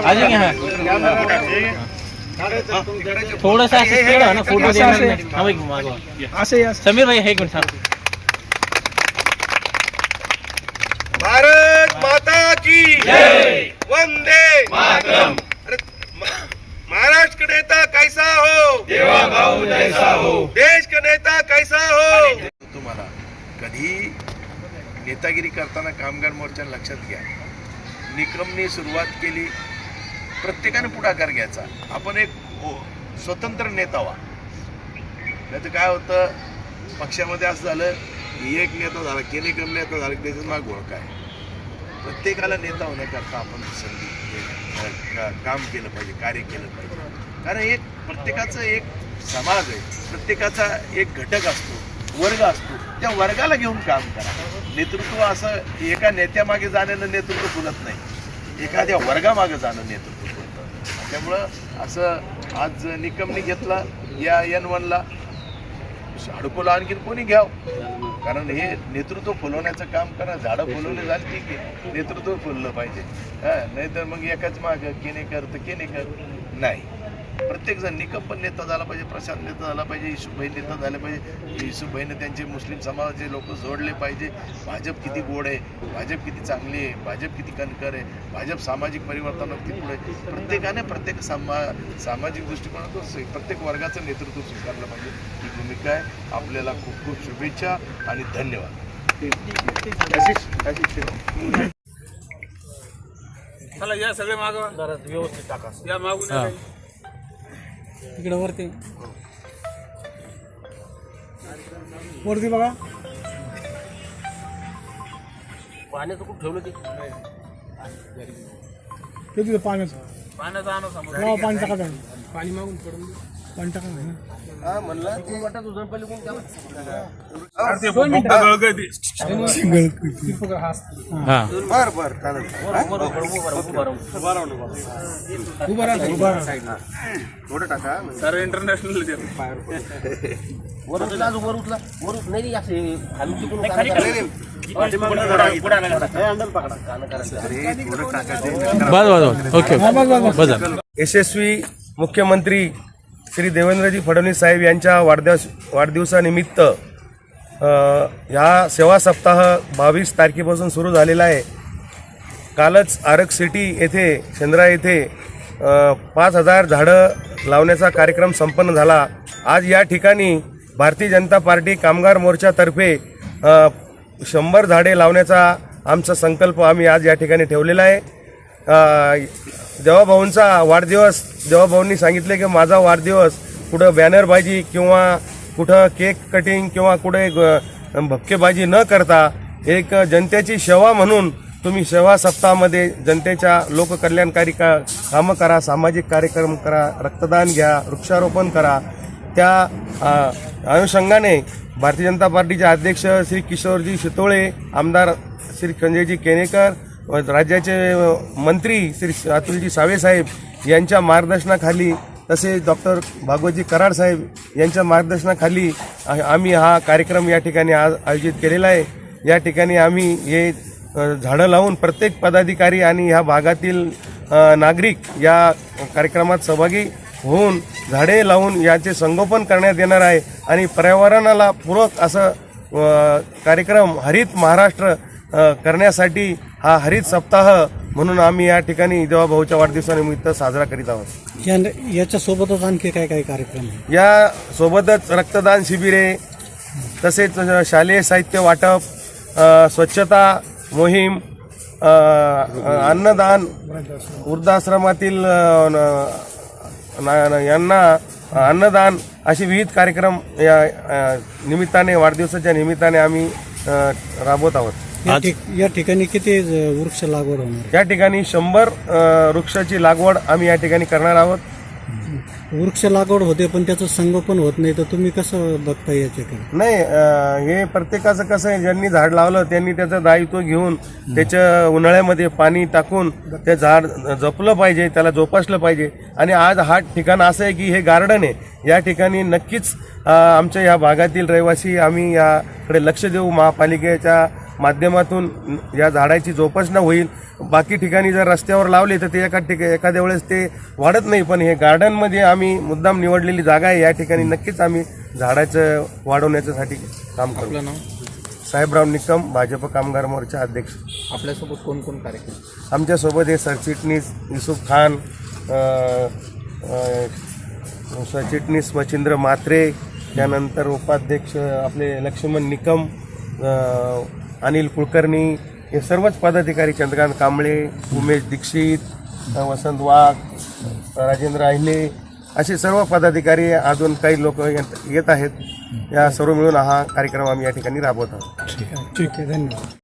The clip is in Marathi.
अजून घ्या थोडंसं असं स्पीड आहे ना फोटो देणार नाही. हा भाई मागवा असं समीर भाई एक मिनिट थांब. भारत माता की जय, वंदे मातरम. अरे महाराष्ट्र का नेता कैसा हो, देवा भाऊ जैसा हो, देश का नेता कैसा हो. तुम्हाला कधी नेतागिरी करताना कामगार मोर्चा लक्षात घ्या, निकमने सुरुवात केली, प्रत्येकाने पुढाकार घ्यायचा. आपण एक स्वतंत्र नेता व्हा. नाही तर काय होतं, पक्षामध्ये असं झालं एक नेता झाला की निकम नेता झाला की त्याचं माग ओळख आहे. प्रत्येकाला नेता होण्याकरता आपण संधी काम केलं पाहिजे, कार्य केलं पाहिजे. कारण एक प्रत्येकाचं एक समाज आहे, प्रत्येकाचा एक घटक असतो, वर्ग असतो. त्या वर्गाला घेऊन काम करा. नेतृत्व असं एका नेत्यामागे जाण्यानं नेतृत्व फुलत नाही, एखाद्या वर्गामागे जाणं नेतृत्व फुलतं. त्यामुळं असं आज निकमने घेतला या N1ला, अडकोला आणखीन कोणी घ्यावं. कारण हे नेतृत्व फुलवण्याचं काम करा. झाडं फुलवले झाले ठीक आहे, नेतृत्व फुललं पाहिजे. नाहीतर मग एकाच माग केनेकर तर केनेकर नाही. प्रत्येक जण निकम पण नेता झाला पाहिजे, प्रशांत नेता झाला पाहिजे, युसुफभाई नेता झाले पाहिजे. युसुफभाईने त्यांचे मुस्लिम समाजाचे लोक जोडले पाहिजे. भाजप किती गोड आहे, भाजप किती चांगली आहे, भाजप किती कणकर आहे, भाजप सामाजिक परिवर्तनावर किती पुढे. प्रत्येकाने प्रत्येक सामाजिक दृष्टिकोनातून प्रत्येक वर्गाचं नेतृत्व स्वीकारलं पाहिजे. ही भूमिका आहे. आपल्याला खूप खूप शुभेच्छा आणि धन्यवाद. चला या सगळे मागवा, जरा व्यवस्थित टाका. या मागून इकडे वरती वरती बघा. पाण्याचं खूप ठेवलं ते तिथं पाण्याचं पाण्याचा आणा समोर. हो, पाणी टाका त्याला. पाणी मागून पडून पाणी टाका ना. थोडं टाका. सर इंटरनॅशनल यशस्वी मुख्यमंत्री श्री देवेंद्रजी फडणवीस साहेब यांच्या वाढदिवसानिमित्त ह्या सेवा सप्ताह 22 तारखेपासून सुरू झालेला आहे. कालच आरक सिटी येथे शेंद्रा येथे 5000 झाडं लावण्याचा कार्यक्रम संपन्न झाला. आज या ठिकाणी भारतीय जनता पार्टी कामगार मोर्चातर्फे 100 झाडे लावण्याचा आमचा संकल्प आम्ही आज या ठिकाणी ठेवलेला आहे. देवाभाऊंचा वाढदिवस, देवाभाऊंनी सांगितले की माझा वाढदिवस कुठं बॅनरबाजी किंवा कुठं केक कटिंग किंवा कुठे भपकेबाजी न करता एक जनतेची सेवा म्हणून तुम्ही सेवा सप्ताहामध्ये जनतेच्या लोककल्याणकारी कामं करा, सामाजिक कार्यक्रम करा, रक्तदान घ्या, वृक्षारोपण करा. त्या अनुषंगाने भारतीय जनता पार्टीचे अध्यक्ष श्री किशोरजी शितोळे, आमदार श्री संजयजी केनेकर, राज्याचे मंत्री श्री अतुलजी सावे साहेब यांच्या मार्गदर्शनाखाली, तसेच डॉक्टर भागवतजी कराड साहेब यांच्या मार्गदर्शनाखाली आम्ही हा कार्यक्रम या ठिकाणी आज आयोजित केलेला आहे. या ठिकाणी आम्ही हे झाडं लावून प्रत्येक पदाधिकारी आणि ह्या भागातील नागरिक या कार्यक्रमात सहभागी होऊन झाडे लावून याचे संगोपन करण्यात येणार आहे. आणि पर्यावरणाला पूरक असं कार्यक्रम हरित महाराष्ट्र करण्यासाठी हा हरित सप्ताह म्हणून आम्ही या ठिकाणी देवाभाऊच्या वाढदिवसानिमित्त साजरा करीत आहोत. याच्या सोबतच आणखी काय काय कार्यक्रम आहे? या सोबतच रक्तदान शिबिरे, तसेच शालेय साहित्य वाटप, स्वच्छता मोहीम, अन्नदान, वृद्धाश्रमातील यांना अन्नदान असे विविध कार्यक्रम या निमित्ताने, वाढदिवसाच्या निमित्ताने आम्ही राबवत आहोत. या ठिकाणी किती वृक्ष लागवड होणार? या ठिकाणी 100 वृक्षाची लागवड आम्ही या ठिकाणी करणार आहोत. वृक्ष लागवड होते पण त्याचं संगोपन होत नाही, तर तुम्ही कसं बघता याच्याकडे? नाही, हे प्रत्येकाचं कसं आहे, ज्यांनी झाड लावलं त्यांनी त्याचं दायित्व घेऊन त्याच्या उन्हाळ्यामध्ये पाणी टाकून ते झाड जपलं पाहिजे, त्याला जोपासलं पाहिजे. आणि आज हा ठिकाण असं आहे की हे गार्डन आहे. या ठिकाणी नक्कीच आमच्या या भागातील रहिवासी आम्ही याकडे लक्ष देऊ. महापालिकेच्या माध्यमातून या झाडाची जोपासना होईल. बाकी ठिकाणी जर रस्त्यावर लावले तर ते एखाद्या वेळेस ते वाढत नाही, पण हे गार्डनमध्ये आम्ही मुद्दाम निवडलेली जागा आहे, या ठिकाणी नक्कीच आम्ही झाडाचं वाढवण्यासाठी काम करू. आपलं नाव? साहेबराव निकम, भाजप कामगार मोर्चा अध्यक्ष. आपल्यासोबत कोण कोण कार्यक्रम? आमच्यासोबत हे सरचिटणीस युसुफ खान, सरचिटणीस मच्छिंद्र म्हात्रे, त्यानंतर उपाध्यक्ष आपले लक्ष्मण निकम, अनिल कुलकर्णी, हे सर्वच पदाधिकारी, चंद्रकांत कांबळे, उमेश दीक्षित, वसंत वाघ, राजेंद्र अहिले, असे सर्व पदाधिकारी, अजून काही लोक येत आहेत. या सर्व मिळून हा कार्यक्रम आम्ही या ठिकाणी राबवत आहोत. ठीक आहे, धन्यवाद.